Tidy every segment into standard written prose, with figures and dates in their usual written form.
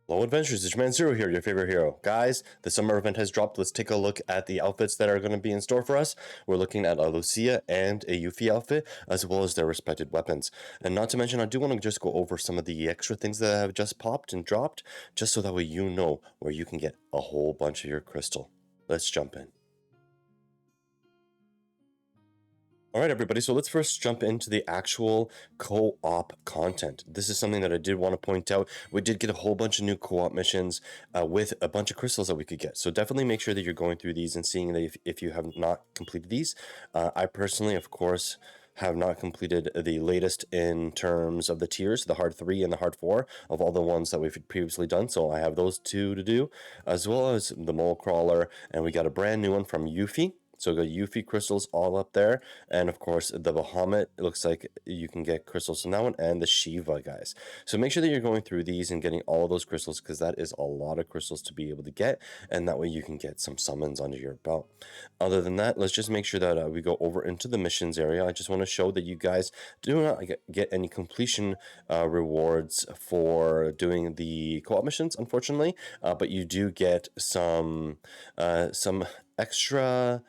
Hello Adventures, it's Man Zero here, your favorite hero. Guys, the summer event has dropped. Let's take a look at the outfits that are going to be in store for us. We're looking at a Lucia and a Yuffie outfit, as well as their respected weapons. And not to mention, I do want to just go over some of the extra things that have just popped and dropped, just so that way you know where you can get a whole bunch of your crystal. Let's jump in. Alright everybody, so let's first jump into the actual co-op content. This is something that I did want to point out. We did get a whole bunch of new co-op missions with a bunch of crystals that we could get. So definitely make sure that you're going through these and seeing that if you have not completed these. I personally, of course, have not completed the latest in terms of the tiers, the hard 3 and the hard 4 of all the ones that we've previously done. So I have those two to do, as well as the mole crawler, and we got a brand new one from Yuffie. So we got Yuffie crystals all up there, and of course the Bahamut, it looks like you can get crystals from that one, and the Shiva, guys. So make sure that you're going through these and getting all of those crystals, because that is a lot of crystals to be able to get, and that way you can get some summons under your belt. Other than that, let's just make sure that we go over into the missions area. I just want to show that you guys do not get any completion rewards for doing the co-op missions, unfortunately, but you do get some extra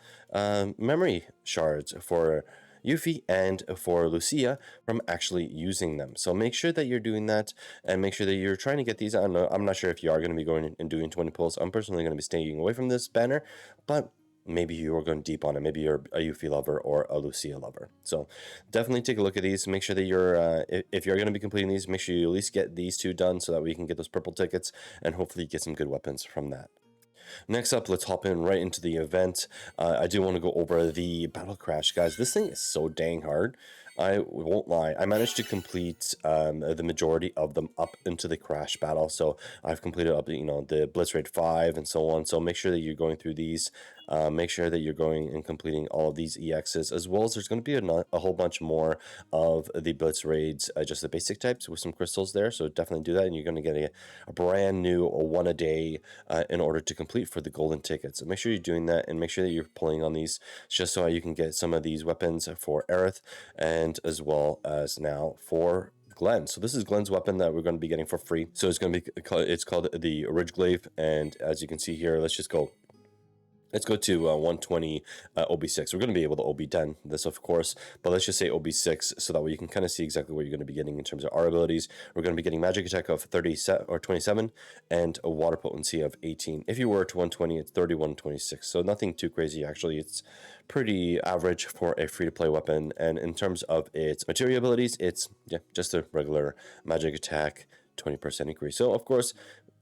memory shards for Yuffie and for Lucia from actually using them. So make sure that you're doing that, and make sure that you're trying to get these. I don't know, I'm not sure if you are going to be going and doing 20 pulls. I'm personally going to be staying away from this banner, but maybe you are going deep on it. Maybe you're a Yuffie lover or a Lucia lover. So definitely take a look at these. Make sure that you're, if you're going to be completing these, make sure you at least get these two done so that we can get those purple tickets and hopefully get some good weapons from that. Next up, let's hop in right into the event. I do want to go over the Battle Crash, guys. This thing is so dang hard. I won't lie. I managed to complete the majority of them up into the Crash battle. So I've completed up, the Blitz Raid 5 and so on. So make sure that you're going through these. Make sure that you're going and completing all of these EXs, as well as there's going to be a whole bunch more of the Blitz Raids, just the basic types with some crystals there. So definitely do that, and you're going to get a brand new one a day in order to complete for the golden tickets. So make sure you're doing that, and make sure that you're pulling on these just so you can get some of these weapons for Aerith, and as well as now for Glenn. So this is Glenn's weapon that we're going to be getting for free. So it's going to be it's called the Ridgeglaive, and as you can see here, let's go to 120 OB6. We're going to be able to OB10 this, of course, but let's just say OB6 so that way you can kind of see exactly what you're going to be getting in terms of our abilities. We're going to be getting magic attack of 27 and a water potency of 18. If you were to 120, it's 3126. So nothing too crazy, actually. It's pretty average for a free-to-play weapon. And in terms of its material abilities, it's just a regular magic attack, 20% increase. So, of course,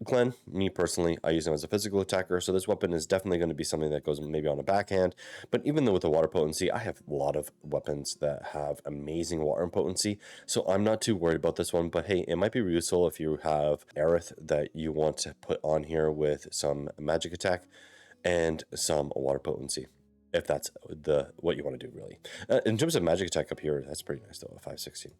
Glenn, me personally, I use him as a physical attacker, so this weapon is definitely going to be something that goes maybe on a backhand. But even though with the water potency, I have a lot of weapons that have amazing water potency, so I'm not too worried about this one. But hey, it might be useful if you have Aerith that you want to put on here with some magic attack and some water potency, if that's what you want to do, really. In terms of magic attack up here, that's pretty nice, though, a 516.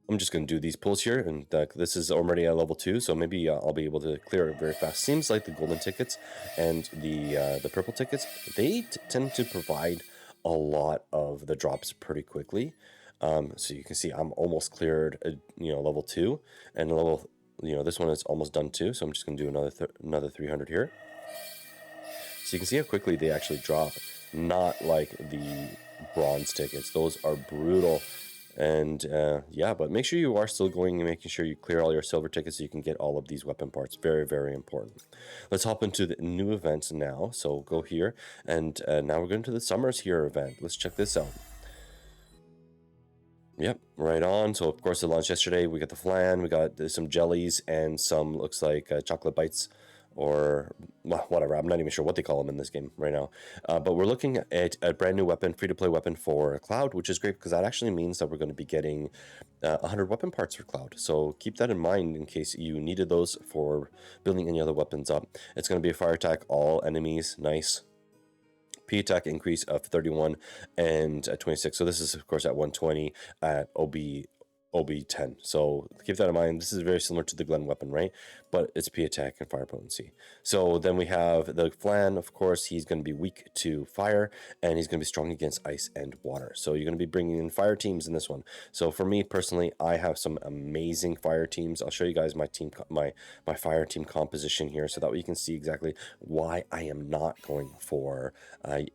I'm just going to do these pulls here, and this is already at level 2, so maybe I'll be able to clear it very fast. Seems like the golden tickets and the purple tickets, they tend to provide a lot of the drops pretty quickly. So you can see I'm almost cleared, level 2, and level, this one is almost done too. So I'm just going to do another 300 here. So you can see how quickly they actually drop, not like the bronze tickets. Those are brutal. And yeah, but make sure you are still going and making sure you clear all your silver tickets so you can get all of these weapon parts. Very, very important. Let's hop into the new events now. So go here, and now we're going to the Summer's Here event. Let's check this out. Yep, right on. So of course it launched yesterday. We got the flan, we got some jellies, and some looks like chocolate bites, or whatever. I'm not even sure what they call them in this game right now. But we're looking at a brand new weapon, free-to-play weapon for Cloud, which is great because that actually means that we're going to be getting 100 weapon parts for Cloud. So keep that in mind in case you needed those for building any other weapons up. It's going to be a fire attack, all enemies, nice. P attack increase of 31 and 26. So this is, of course, at 120 at OB10. So keep that in mind. This is very similar to the Glen weapon, right? But it's P attack and fire potency. So then we have the Flan, of course. He's going to be weak to fire, and he's going to be strong against ice and water. So you're going to be bringing in fire teams in this one. So for me personally, I have some amazing fire teams. I'll show you guys my team, my fire team composition here, so that way you can see exactly why I am not going for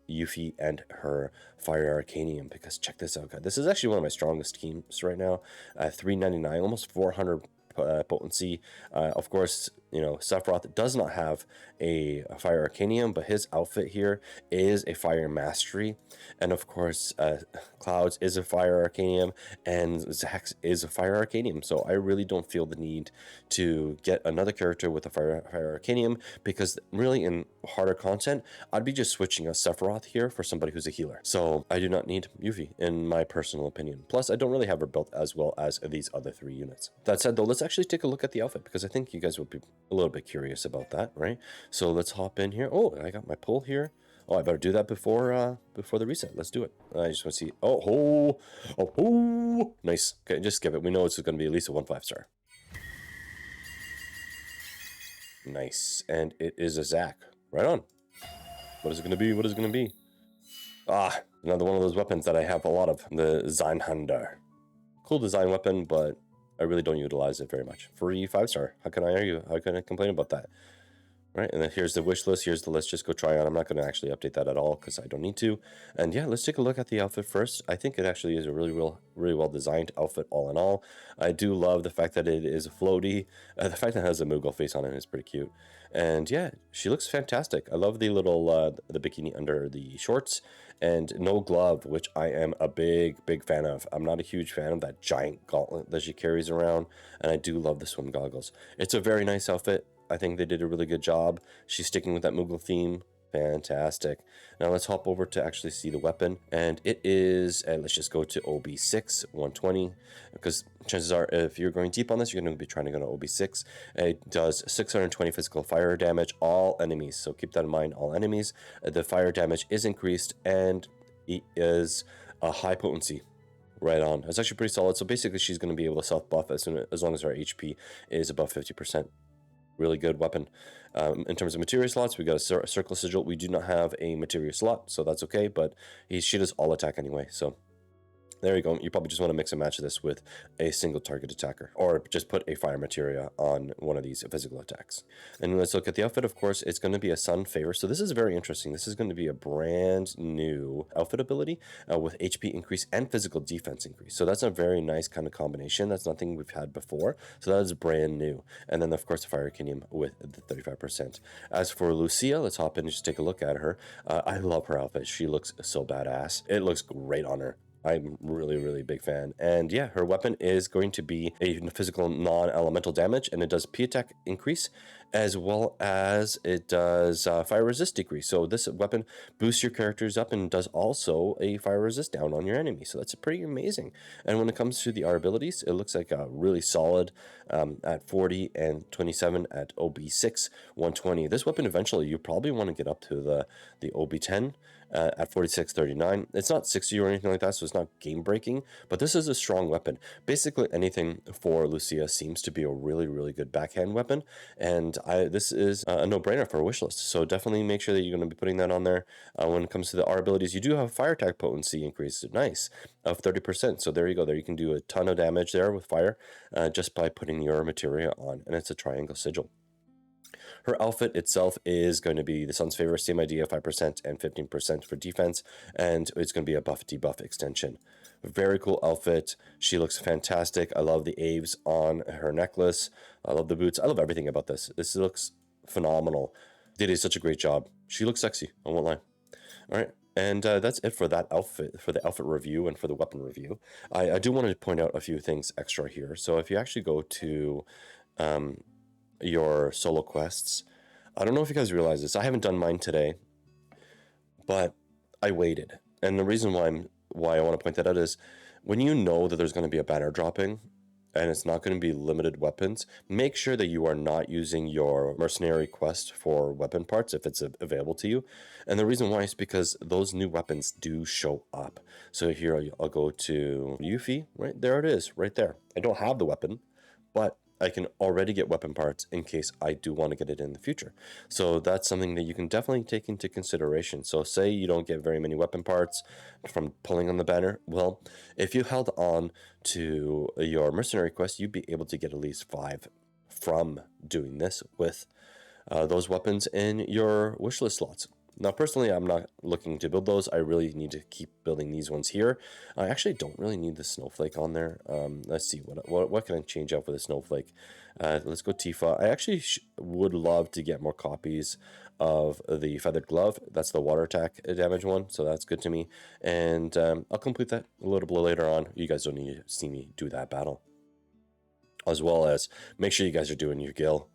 Yuffie and her Fire Arcanium, because check this out, guys. This is actually one of my strongest teams right now. 399, almost 400 potency. Of course, you know, Sephiroth does not have a Fire Arcanium, but his outfit here is a Fire Mastery. And of course, Clouds is a Fire Arcanium, and Zax is a Fire Arcanium. So I really don't feel the need to get another character with a Fire Arcanium, because really in harder content, I'd be just switching a Sephiroth here for somebody who's a healer. So I do not need Yuffie, in my personal opinion. Plus, I don't really have her built as well as these other 3 units. That said, though, let's actually take a look at the outfit, because I think you guys will be a little bit curious about that, right? So let's hop in here. Oh, I got my pull here. Oh, I better do that before the reset. Let's do it. I just want to see. Oh, nice. Okay, just skip it. We know it's going to be at least a 1 5-star. Nice, and it is a Zac. Right on. What is it going to be? What is it going to be? Ah, another one of those weapons that I have a lot of. The Zeinhander. Cool design weapon, but I really don't utilize it very much. Free 5-star. How can I argue? How can I complain about that? Right, and then here's the wish list. Here's the list. Just go try on. I'm not going to actually update that at all because I don't need to. And yeah, let's take a look at the outfit first. I think it actually is a really well designed outfit all in all. I do love the fact that it is floaty. The fact that it has a Moogle face on it is pretty cute. And yeah, she looks fantastic. I love the little the bikini under the shorts, and no glove, which I am a big fan of. I'm not a huge fan of that giant gauntlet that she carries around, and I do love the swim goggles. It's a very nice outfit. I think they did a really good job. She's sticking with that Moogle theme. Fantastic. Now let's hop over to actually see the weapon, and it is, let's just go to OB6 120, because chances are if you're going deep on this, you're going to be trying to go to OB6. It does 620 physical fire damage, all enemies, so keep that in mind, all enemies. The fire damage is increased, and it is a high potency. Right on. It's actually pretty solid. So basically she's going to be able to self buff as long as her HP is above 50%. Really good weapon. In terms of materia slots, we got a circle sigil. We do not have a materia slot, so that's okay, but she does all attack anyway, so there you go. You probably just want to mix and match this with a single target attacker, or just put a fire materia on one of these physical attacks. And let's look at the outfit. Of course, it's going to be a sun favor. So this is very interesting. This is going to be a brand new outfit ability with HP increase and physical defense increase. So that's a very nice kind of combination. That's nothing we've had before. So that is brand new. And then of course the Fire Arcanium with the 35%. As for Lucia, let's hop in and just take a look at her. I love her outfit. She looks so badass. It looks great on her. I'm really big fan. And yeah, her weapon is going to be a physical non-elemental damage, and it does P attack increase, as well as it does fire resist decrease. So this weapon boosts your characters up and does also a fire resist down on your enemy. So that's pretty amazing. And when it comes to our abilities, it looks like a really solid at 40 and 27 at OB6, 120. This weapon eventually you probably want to get up to the OB10 at 4639. It's not 60 or anything like that, so it's not game breaking, but this is a strong weapon. Basically anything for Lucia seems to be a really good backhand weapon, and this is a no-brainer for a wish list. So definitely make sure that you're going to be putting that on there. When it comes to our abilities, you do have fire attack potency increase, nice, of 30%. So there you go. There you can do a ton of damage there with fire just by putting your materia on, and it's a triangle sigil. Her outfit itself is going to be the Sun's Favor, same idea, 5% and 15% for defense, and it's going to be a buff debuff extension. Very cool outfit. She looks fantastic. I love the Aves on her necklace. I love the boots. I love everything about this. This looks phenomenal. They did such a great job. She looks sexy, I won't lie. All right. And that's it for that outfit, for the outfit review and for the weapon review. I do want to point out a few things extra here. So if you actually go to your solo quests, I don't know if you guys realize this. I haven't done mine today, but I waited. And the reason why I want to point that out is when you know that there's going to be a banner dropping, and it's not going to be limited weapons, make sure that you are not using your mercenary quest for weapon parts if it's available to you. And the reason why is because those new weapons do show up. So here I'll go to Yuffie, right there it is, right there. I don't have the weapon, but I can already get weapon parts in case I do want to get it in the future. So that's something that you can definitely take into consideration. So say you don't get very many weapon parts from pulling on the banner. Well, if you held on to your mercenary quest, you'd be able to get at least 5 from doing this with those weapons in your wishlist slots. Now, personally, I'm not looking to build those. I really need to keep building these ones here. I actually don't really need the snowflake on there. Let's see, what can I change out for the snowflake? Let's go Tifa. I actually would love to get more copies of the feathered glove. That's the water attack damage one, so that's good to me. And I'll complete that a little bit later on. You guys don't need to see me do that battle. As well as make sure you guys are doing your Gil.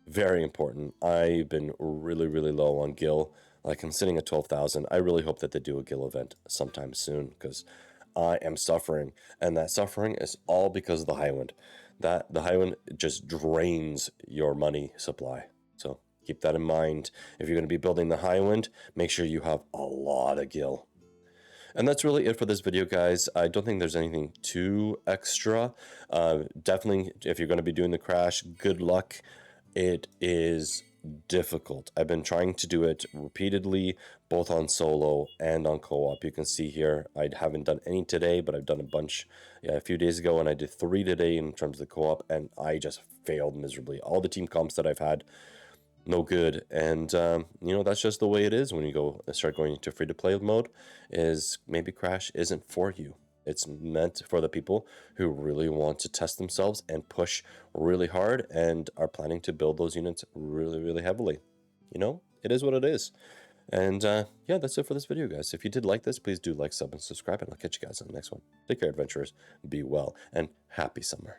Very important. I've been really low on Gil. Like, I'm sitting at 12,000. I really hope that they do a Gil event sometime soon, because I am suffering, and that suffering is all because of the Highwind. The Highwind just drains your money supply. So keep that in mind. If you're going to be building the Highwind, make sure you have a lot of Gil. And that's really it for this video, guys. I don't think there's anything too extra. Definitely, if you're going to be doing the crash, good luck. It is difficult. I've been trying to do it repeatedly, both on solo and on co-op. You can see here, I haven't done any today, but I've done a bunch a few days ago, and I did 3 today in terms of the co-op, and I just failed miserably. All the team comps that I've had, no good. And you know, that's just the way it is when you start going into free-to-play mode. Is maybe Crash isn't for you. It's meant for the people who really want to test themselves and push really hard and are planning to build those units really heavily. You know, it is what it is. And yeah, that's it for this video, guys. If you did like this, please do like, sub, and subscribe, and I'll catch you guys on the next one. Take care, adventurers. Be well, and happy summer.